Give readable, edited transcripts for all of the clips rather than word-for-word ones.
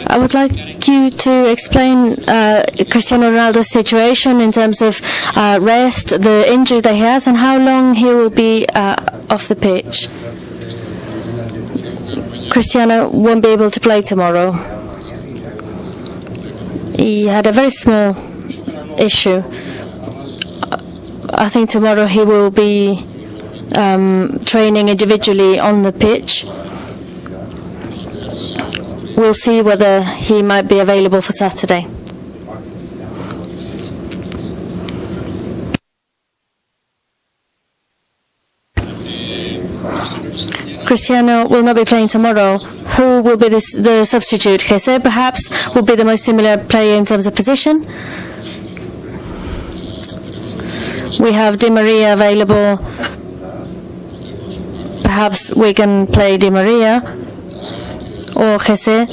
I would like you to explain Cristiano Ronaldo's situation in terms of rest, the injury that he has, and how long he will be off the pitch. Cristiano won't be able to play tomorrow. He had a very small issue. I think tomorrow he will be training individually on the pitch. We'll see whether he might be available for Saturday. Cristiano will not be playing tomorrow. Who will be the substitute? Jose perhaps will be the most similar player in terms of position. We have Di Maria available. Perhaps we can play Di Maria or Jose,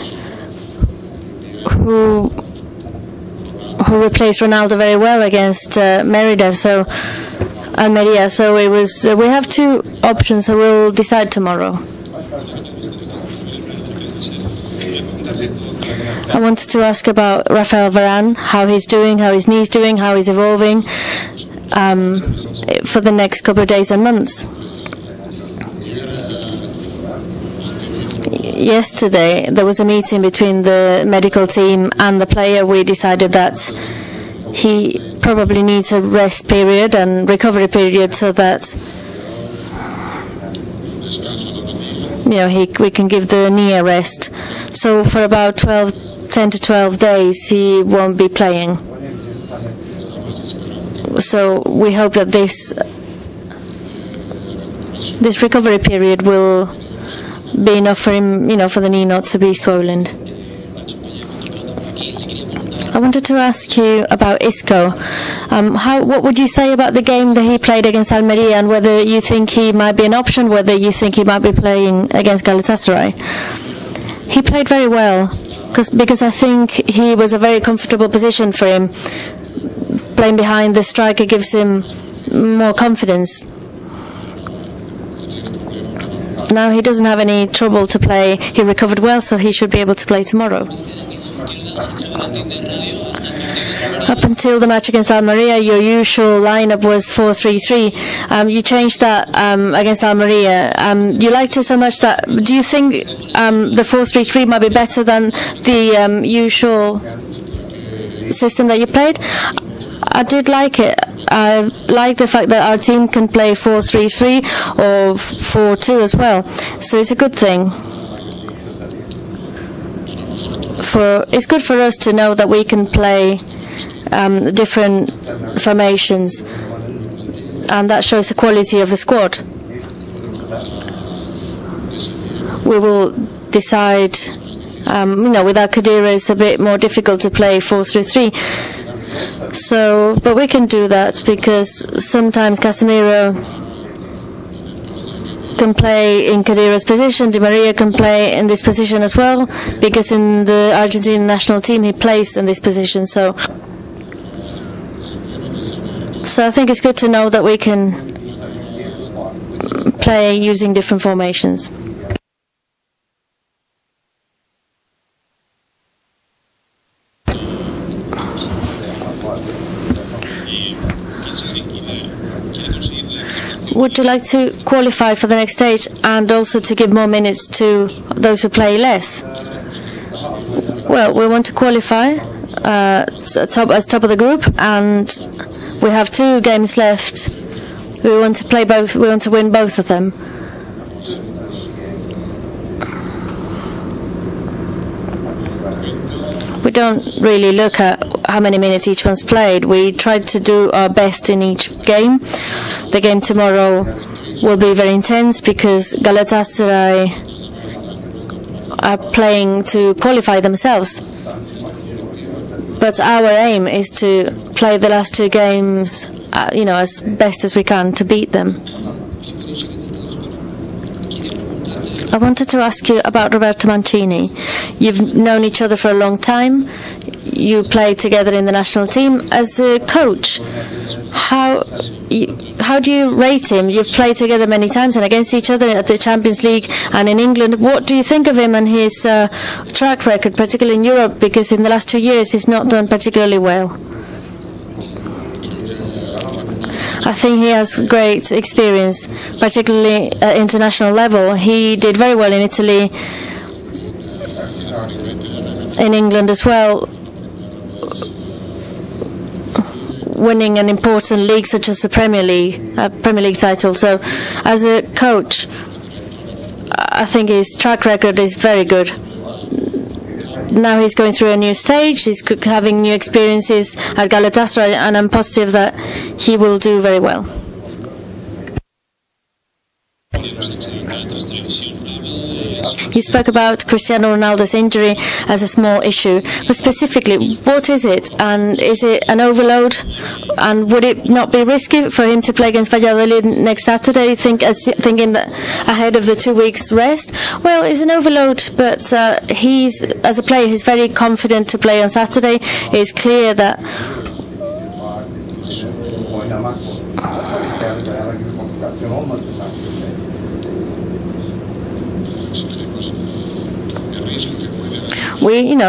who replaced Ronaldo very well against Almeria. So it was. We have two options, so we'll decide tomorrow. I wanted to ask about Rafael Varane, how he's doing, how his knee's doing, how he's evolving for the next couple of days and months. Yesterday, there was a meeting between the medical team and the player. We decided that he probably needs a rest period and recovery period so that we can give the knee a rest. So for about 10 to 12 days, he won't be playing. So we hope that this recovery period will be enough for him, for the knee not to be swollen. I wanted to ask you about Isco. What would you say about the game that he played against Almeria, and whether you think he might be an option, whether you think he might be playing against Galatasaray? He played very well, because I think he was a very comfortable position for him. Playing behind the striker gives him more confidence. Now he doesn't have any trouble to play. He recovered well, so he should be able to play tomorrow. Up until the match against Almeria, your usual lineup was 4-3-3. You changed that against Almeria. You liked it so much that, do you think the 4-3-3 might be better than the usual system that you played? I did like it. I like the fact that our team can play 4-3-3 or 4-2 as well. So it's a good thing. It's good for us to know that we can play different formations, and that shows the quality of the squad. We will decide. Without Khedira, it's a bit more difficult to play 4-3-3. But we can do that because sometimes Casemiro can play in Khedira's position. Di Maria can play in this position as well, because in the Argentine national team he plays in this position. So I think it's good to know that we can play using different formations. Would you like to qualify for the next stage and also to give more minutes to those who play less? Well, we want to qualify as top of the group, and we have 2 games left. We want to play both. We want to win both of them. We don't really look at how many minutes each one's played. We try to do our best in each game. The game tomorrow will be very intense because Galatasaray are playing to qualify themselves. But our aim is to play the last 2 games, as best as we can to beat them. I wanted to ask you about Roberto Mancini. You've known each other for a long time. You played together in the national team. As a coach, how how do you rate him? You've played together many times and against each other at the Champions League and in England. What do you think of him and his track record, particularly in Europe? Because in the last 2 years he's not done particularly well. I think he has great experience, particularly at international level. He did very well in Italy, in England as well, winning an important league such as the Premier League title. So as a coach, I think his track record is very good. Now he's going through a new stage, he's having new experiences at Galatasaray, and I'm positive that he will do very well. You spoke about Cristiano Ronaldo's injury as a small issue, but specifically, what is it? And is it an overload? And would it not be risky for him to play against Valladolid next Saturday, thinking that ahead of the 2 weeks rest? Well, it's an overload, but he's, as a player, he's very confident to play on Saturday. It's clear that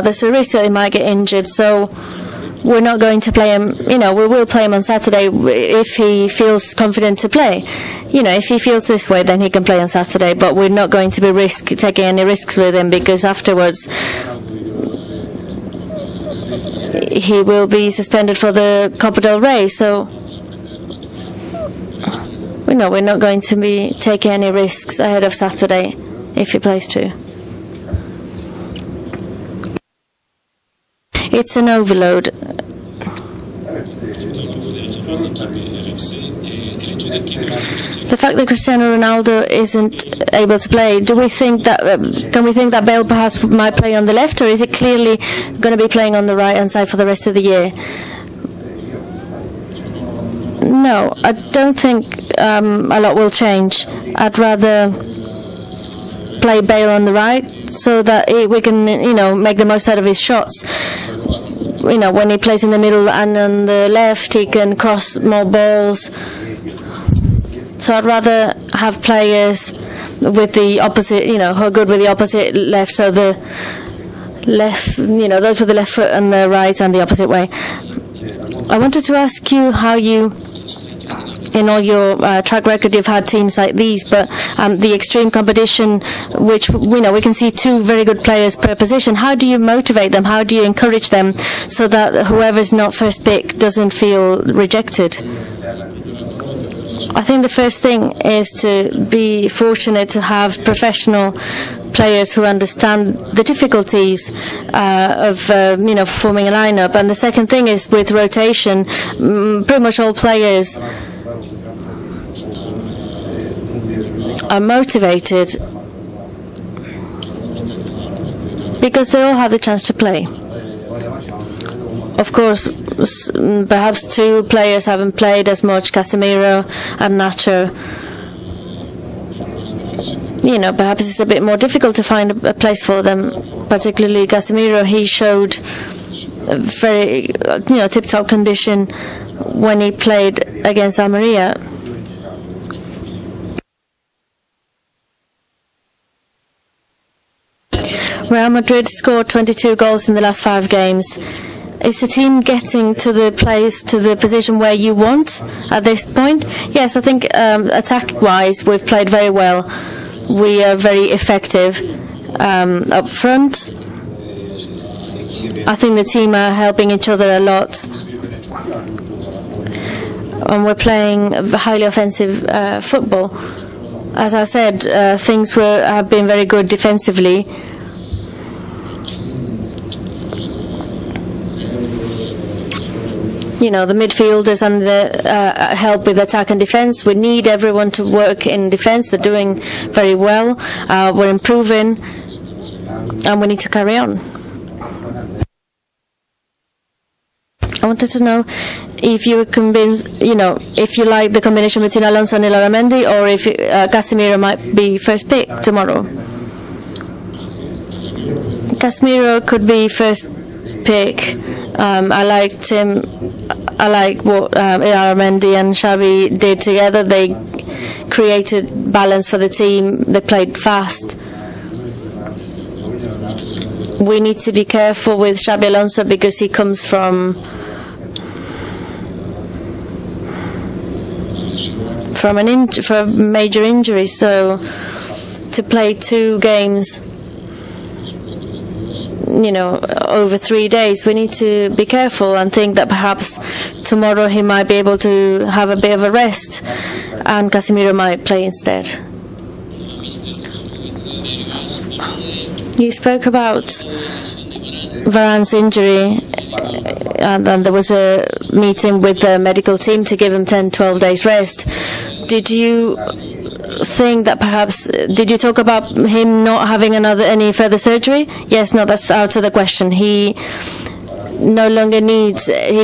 there's a risk that he might get injured, so we're not going to play him. We will play him on Saturday if he feels confident to play. If he feels this way, then he can play on Saturday, but we're not going to be taking any risks with him, because afterwards he will be suspended for the Copa del Rey, so we're not going to be taking any risks ahead of Saturday if he plays too. It's an overload. The fact that Cristiano Ronaldo isn't able to play, can we think that Bale perhaps might play on the left, or is it clearly going to be playing on the right-hand side for the rest of the year? No, I don't think a lot will change. I'd rather play Bale on the right so that we can, make the most out of his shots. When he plays in the middle and on the left, he can cross more balls. So I'd rather have players with the opposite, who are good with the opposite left. So the left, those with the left foot and the right and the opposite way. I wanted to ask you how you, in all your track record, you've had teams like these, but the extreme competition, which we can see 2 very good players per position, how do you motivate them? How do you encourage them so that whoever's not first pick doesn't feel rejected? I think the first thing is to be fortunate to have professional players who understand the difficulties of forming a lineup, and the second thing is with rotation. Pretty much all players are motivated because they all have the chance to play. Of course, perhaps 2 players haven't played as much, Casemiro and Nacho. Perhaps it's a bit more difficult to find a place for them, particularly Casemiro. He showed very, tip-top condition when he played against Almeria. Real Madrid scored 22 goals in the last 5 games. Is the team getting to the position where you want at this point? Yes, I think attack-wise we've played very well. We are very effective up front. I think the team are helping each other a lot. And we're playing highly offensive football. As I said, things have been very good defensively. The midfielders and the help with attack and defence. We need everyone to work in defence. They're doing very well. We're improving, and we need to carry on. I wanted to know if you were convinced, if you like the combination between Alonso and Iloramendi, or if Casemiro might be first pick tomorrow. Casemiro could be first pick. I liked him. I like what Mendy and Xavi did together. They created balance for the team. They played fast. We need to be careful with Xabi Alonso because he comes from a major injury. So to play 2 games, over 3 days, we need to be careful and think that perhaps tomorrow he might be able to have a bit of a rest and Casemiro might play instead. You spoke about Varane's injury, and there was a meeting with the medical team to give him 10-12 days rest. Did you think that perhaps, did you talk about him not having any further surgery? Yes, no, that's out of the question. He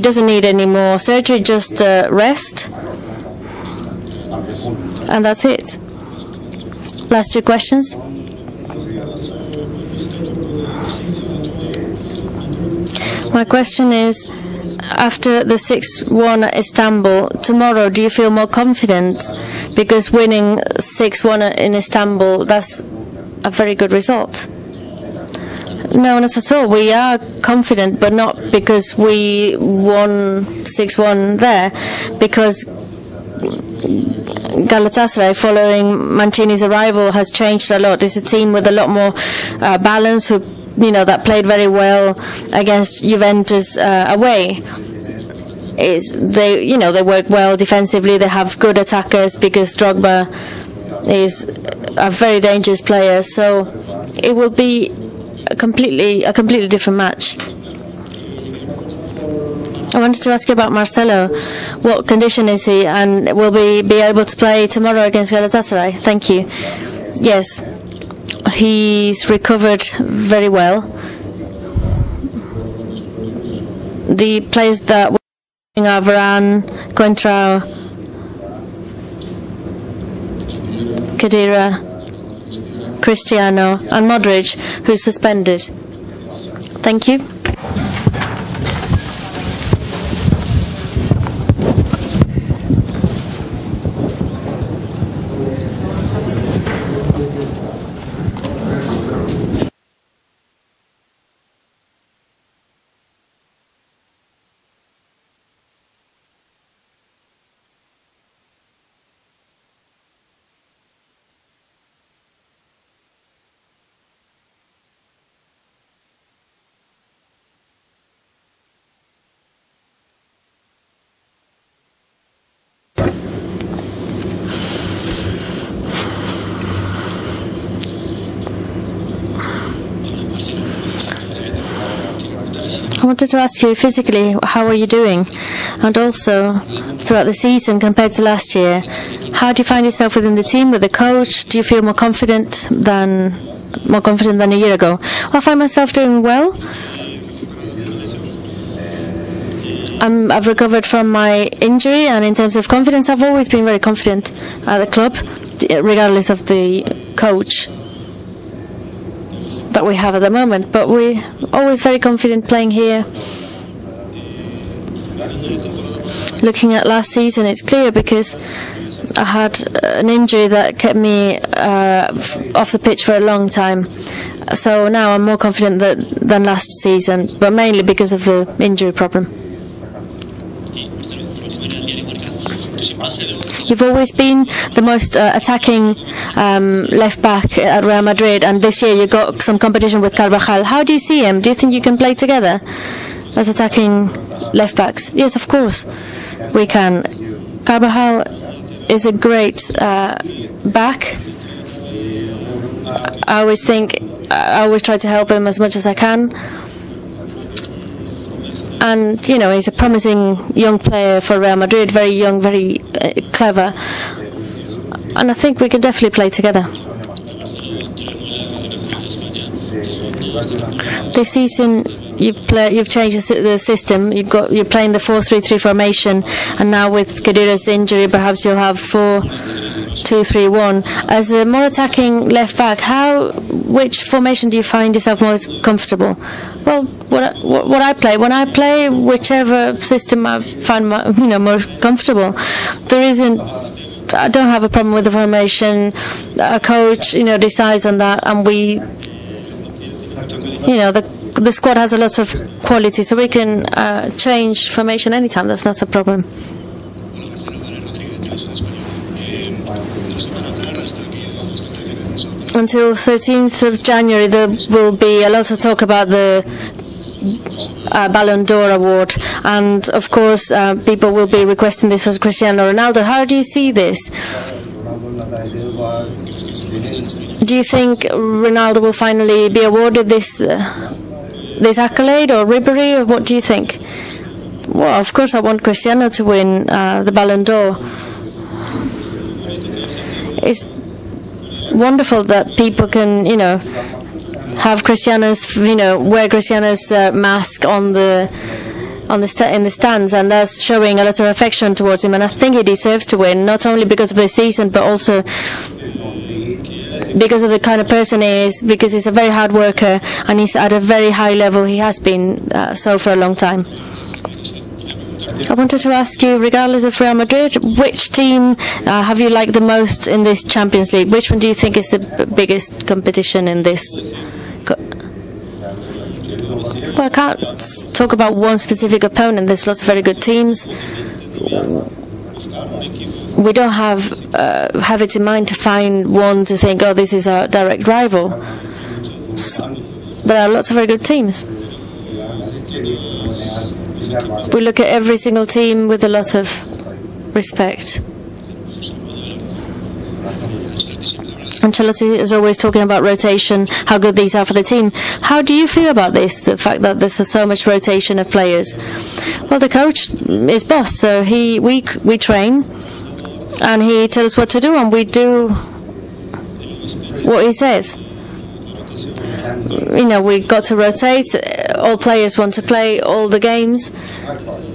doesn't need any more surgery, just rest. And that's it. Last 2 questions. My question is, after the 6-1 at Istanbul, tomorrow, do you feel more confident? Because winning 6-1 in Istanbul, that's a very good result. No, not at all. We are confident, but not because we won 6-1 there, because Galatasaray, following Mancini's arrival, has changed a lot. It's a team with a lot more balance, that played very well against Juventus away. They work well defensively. They have good attackers because Drogba is a very dangerous player. So it will be a completely different match. I wanted to ask you about Marcelo. What condition is he, and will we be able to play tomorrow against Galatasaray? Thank you. Yes. He's recovered very well. The players that were are Varane, Contrao, Khedira, Cristiano, and Modric, who's suspended. Thank you. I wanted to ask you physically, how are you doing? And also, throughout the season compared to last year, how do you find yourself within the team, with the coach? Do you feel more confident than a year ago? I find myself doing well. I've recovered from my injury, and in terms of confidence, I've always been very confident at the club, regardless of the coach that we have at the moment, but we're always very confident playing here. Looking at last season, it's clear because I had an injury that kept me off the pitch for a long time. So now I'm more confident than last season, but mainly because of the injury problem. You've always been the most attacking left back at Real Madrid, and this year you got some competition with Carvajal. How do you see him? Do you think you can play together as attacking left backs? Yes, of course we can. Carvajal is a great back. I always try to help him as much as I can. And, he's a promising young player for Real Madrid, very young, very clever. And I think we can definitely play together. This season, you've changed the system. You're playing the 4-3-3 formation, and now with Khedira's injury, perhaps you'll have 4-2-3-1. As a more attacking left back, which formation do you find yourself most comfortable? Well, what I play. When I play whichever system I find more comfortable, there isn't. I don't have a problem with the formation. A coach, decides on that, and we, the squad has a lot of quality, so we can change formation anytime. That's not a problem. Until 13th of January, there will be a lot of talk about the Ballon d'Or award, and of course people will be requesting this for Cristiano Ronaldo. How do you see this? Do you think Ronaldo will finally be awarded this accolade, or Ribery, or what do you think? Well, of course I want Cristiano to win the Ballon d'Or. It's wonderful that people can, have Cristiano's, wear Cristiano's mask in the stands, and that's showing a lot of affection towards him. And I think he deserves to win, not only because of the season, but also because of the kind of person he is, because he's a very hard worker and he's at a very high level. He has been so for a long time. I wanted to ask you, regardless of Real Madrid, which team have you liked the most in this Champions League? Which one do you think is the biggest competition in this? Well, I can't talk about one specific opponent. There's lots of very good teams. We don't have it in mind to find one to think, oh, this is our direct rival. There are lots of very good teams. We look at every single team with a lot of respect. Ancelotti is always talking about rotation, how good these are for the team. How do you feel about this, the fact that there's so much rotation of players? Well, the coach is boss, so we train, and he tells us what to do, and we do what he says. We got to rotate. All players want to play all the games,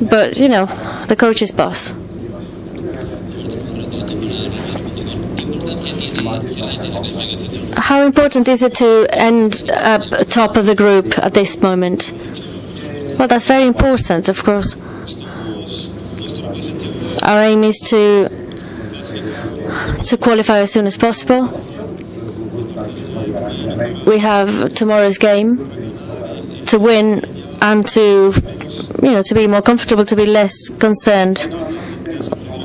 but the coach is boss. How important is it to end up top of the group at this moment? Well, that's very important, of course. Our aim is to qualify as soon as possible. We have tomorrow's game to win and to be more comfortable, to be less concerned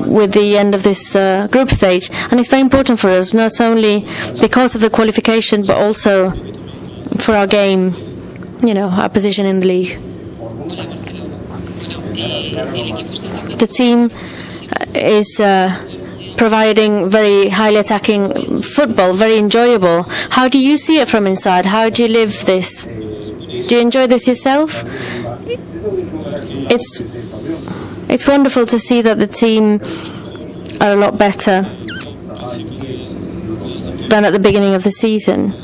with the end of this group stage. And it's very important for us, not only because of the qualification, but also for our game, our position in the league. The team is providing very highly attacking football, very enjoyable. How do you see it from inside? How do you live this? Do you enjoy this yourself? It's wonderful to see that the team are a lot better than at the beginning of the season.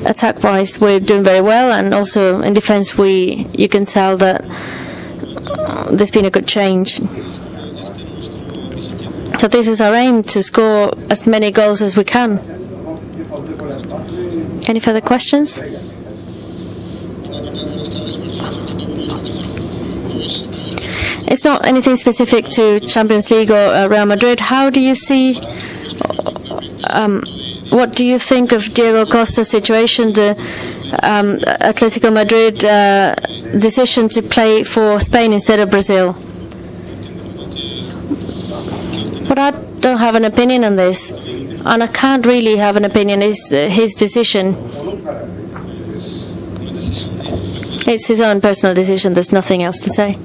Attack-wise, we're doing very well, and also in defence, you can tell that there's been a good change. So this is our aim, to score as many goals as we can. Any further questions? It's not anything specific to Champions League or Real Madrid. How do you see, what do you think of Diego Costa's situation, the Atletico Madrid decision to play for Spain instead of Brazil? But I don't have an opinion on this, and I can't really have an opinion. It's his decision. It's his own personal decision. There's nothing else to say.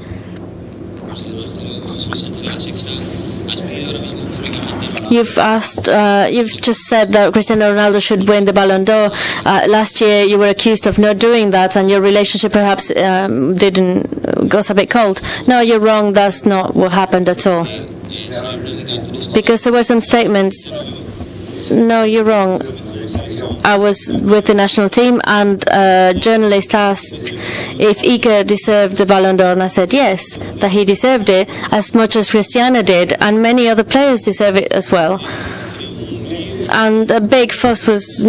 You've just said that Cristiano Ronaldo should win the Ballon d'Or. Last year you were accused of not doing that, and your relationship perhaps got a bit cold. No, you're wrong. That's not what happened at all. Because there were some statements. No, you're wrong. I was with the national team, and a journalist asked if Iker deserved the Ballon d'Or, and I said yes, that he deserved it as much as Cristiano did, and many other players deserve it as well. and a big fuss was,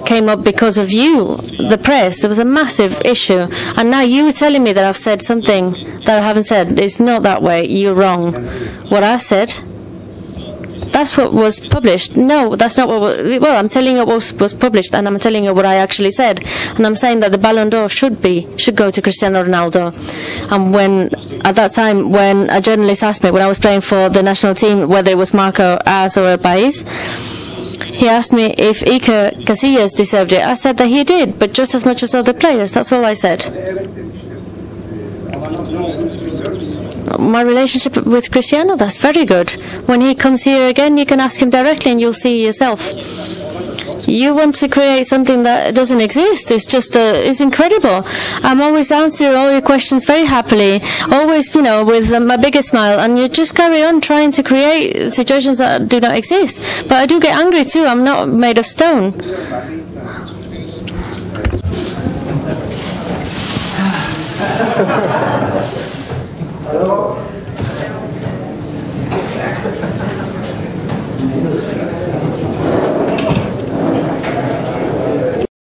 came up because of you, the press. There was a massive issue, and now you're telling me that I've said something that I haven't said. It's not that way. You're wrong. What I said, that's what was published. No, that's not what. Well, I'm telling you what was published, and I'm telling you what I actually said. And I'm saying that the Ballon d'Or should go to Cristiano Ronaldo. And at that time, when a journalist asked me when I was playing for the national team whether it was Marco As or El País, he asked me if Iker Casillas deserved it. I said that he did, but just as much as other players. That's all I said. My relationship with Cristiano, that's very good. When he comes here again, you can ask him directly and you'll see yourself. You want to create something that doesn't exist. It's just, it's incredible. I'm always answering all your questions very happily, always, with my biggest smile, and you just carry on trying to create situations that do not exist. But I do get angry too. I'm not made of stone.